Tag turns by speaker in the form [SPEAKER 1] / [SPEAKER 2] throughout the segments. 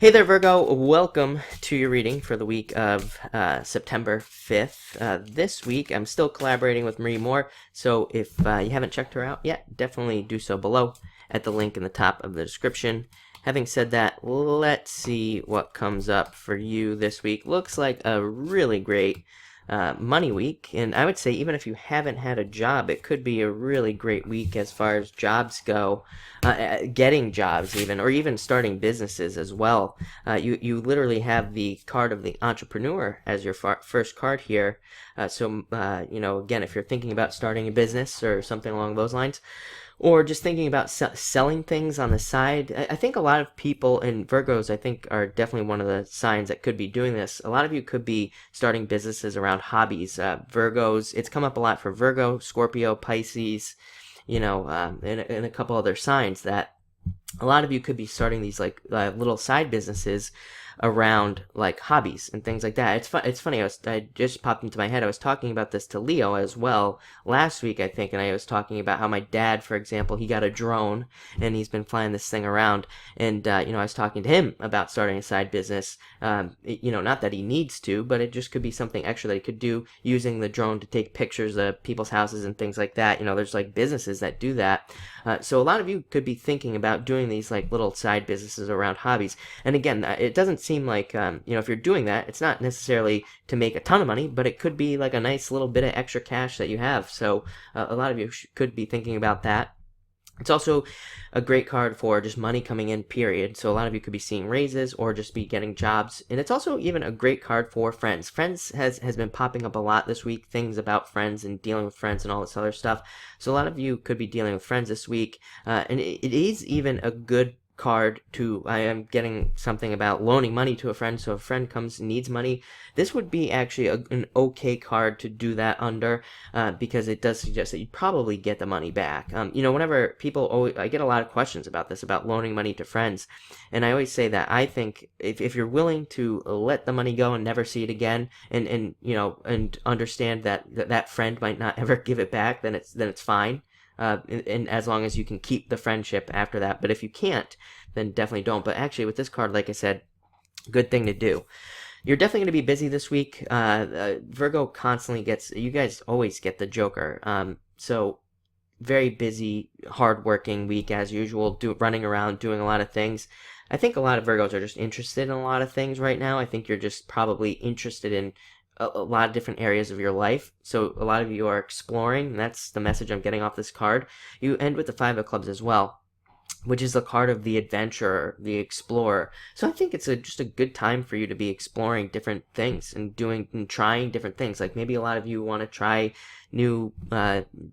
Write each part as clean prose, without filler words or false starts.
[SPEAKER 1] Hey there, Virgo. Welcome to your reading for the week of September 5th. This week, I'm still collaborating with Marie Moore, so if you haven't checked her out yet, definitely do so below at the link in the top of the description. Having said that, let's see what comes up for you this week. Looks like a really great money week, and I would say even if you haven't had a job, it could be a really great week as far as jobs go, getting jobs even, or even starting businesses as well. You literally have the card of the entrepreneur as your first card here. Again, if you're thinking about starting a business or something along those lines, or just thinking about selling things on the side. I think a lot of people, and Virgos I think are definitely one of the signs that could be doing this. A lot of you could be starting businesses around hobbies. Virgos, it's come up a lot for Virgo, Scorpio, Pisces, and a couple other signs that a lot of you could be starting these little side businesses around like hobbies and things like that. It's funny. I just popped into my head. I was talking about this to Leo as well last week, I think, and I was talking about how my dad, for example, he got a drone and he's been flying this thing around. And I was talking to him about starting a side business. Not that he needs to, but it just could be something extra that he could do using the drone to take pictures of people's houses and things like that. There's like businesses that do that. So a lot of you could be thinking about doing these like little side businesses around hobbies. And again, it doesn't seem like, if you're doing that, it's not necessarily to make a ton of money, but it could be like a nice little bit of extra cash that you have. So a lot of you could be thinking about that. It's also a great card for just money coming in, period. So a lot of you could be seeing raises or just be getting jobs. And it's also even a great card for friends. Friends has been popping up a lot this week, things about friends and dealing with friends and all this other stuff. So a lot of you could be dealing with friends this week. And it is even a good card to, I am getting something about loaning money to a friend. So if a friend comes and needs money, this would be actually an okay card to do that under, because it does suggest that you'd probably get the money back. Whenever I get a lot of questions about this, about loaning money to friends, and I always say that I think if you're willing to let the money go and never see it again, and understand that friend might not ever give it back, then it's fine. And as long as you can keep the friendship after that. But if you can't, then definitely don't. But actually, with this card, like I said, good thing to do. You're definitely going to be busy this week. Virgo constantly you guys always get the Joker. So very busy, hardworking week as usual, running around, doing a lot of things. I think a lot of Virgos are just interested in a lot of things right now. I think you're just probably interested in a lot of different areas of your life. So a lot of you are exploring, and that's the message I'm getting off this card. You end with the Five of Clubs as well, which is the card of the adventurer, the explorer. So I think it's just a good time for you to be exploring different things and trying different things. Like maybe a lot of you want to try new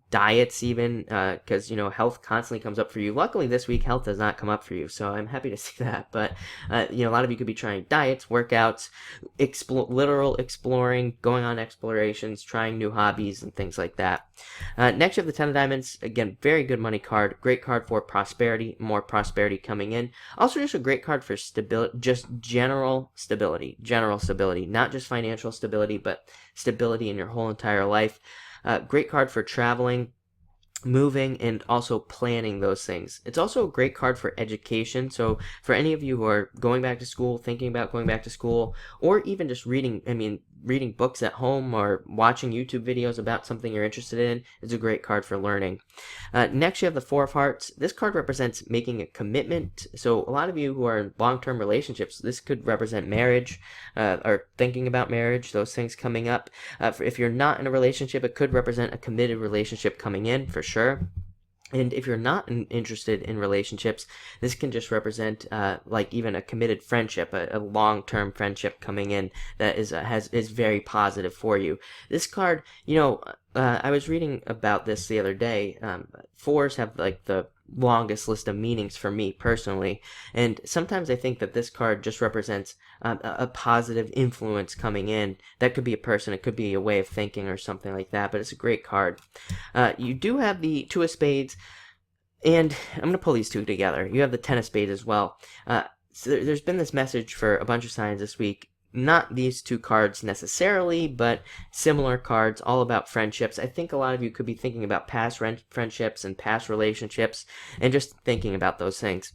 [SPEAKER 1] diets even, because health constantly comes up for you. Luckily this week health does not come up for you, so I'm happy to see that. But a lot of you could be trying diets, workouts, literal exploring, going on explorations, trying new hobbies and things like that. Next you have the Ten of Diamonds. Again, very good money card, great card for prosperity, more prosperity coming in. Also just a great card for stability, just general stability, not just financial stability, but stability in your whole entire life. Great card for traveling, moving, and also planning those things. It's also a great card for education. So for any of you who are going back to school, thinking about going back to school, or even just reading books at home or watching YouTube videos about something you're interested in, is a great card for learning. Next, you have the Four of Hearts. This card represents making a commitment. So a lot of you who are in long-term relationships, this could represent marriage, or thinking about marriage, those things coming up. If you're not in a relationship, it could represent a committed relationship coming in, for sure. And if you're not interested in relationships, this can just represent like even a committed friendship, a long-term friendship coming in that is very positive for you. This card, I was reading about this the other day. Fours have like the longest list of meanings for me personally, and sometimes I think that this card just represents a positive influence coming in. That could be a person, it could be a way of thinking or something like that, but it's a great card. You do have the Two of Spades, and I'm going to pull these two together. You have the Ten of Spades as well. So there's been this message for a bunch of signs this week. Not these two cards necessarily, but similar cards, all about friendships. I think a lot of you could be thinking about past friendships and past relationships, and just thinking about those things.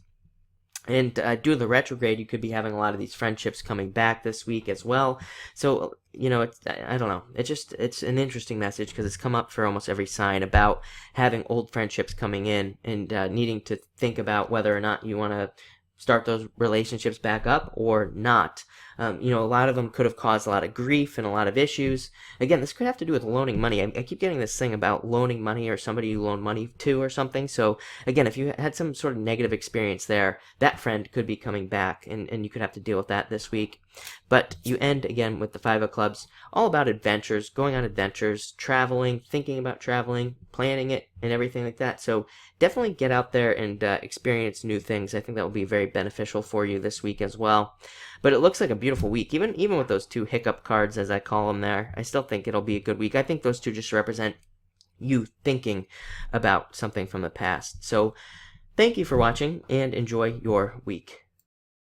[SPEAKER 1] And due to the retrograde, you could be having a lot of these friendships coming back this week as well. So, I don't know. It's an interesting message because it's come up for almost every sign about having old friendships coming in and needing to think about whether or not you want to start those relationships back up or not. A lot of them could have caused a lot of grief and a lot of issues. Again, this could have to do with loaning money. I keep getting this thing about loaning money or somebody you loan money to or something. So, again, if you had some sort of negative experience there, that friend could be coming back, and you could have to deal with that this week. But you end, again, with the Five of Clubs, all about adventures, going on adventures, traveling, thinking about traveling, planning it, and everything like that. So definitely get out there and experience new things. I think that will be very beneficial for you this week as well. But it looks like a beautiful week, even with those two hiccup cards, as I call them there. I still think it'll be a good week. I think those two just represent you thinking about something from the past. So thank you for watching, and enjoy your week.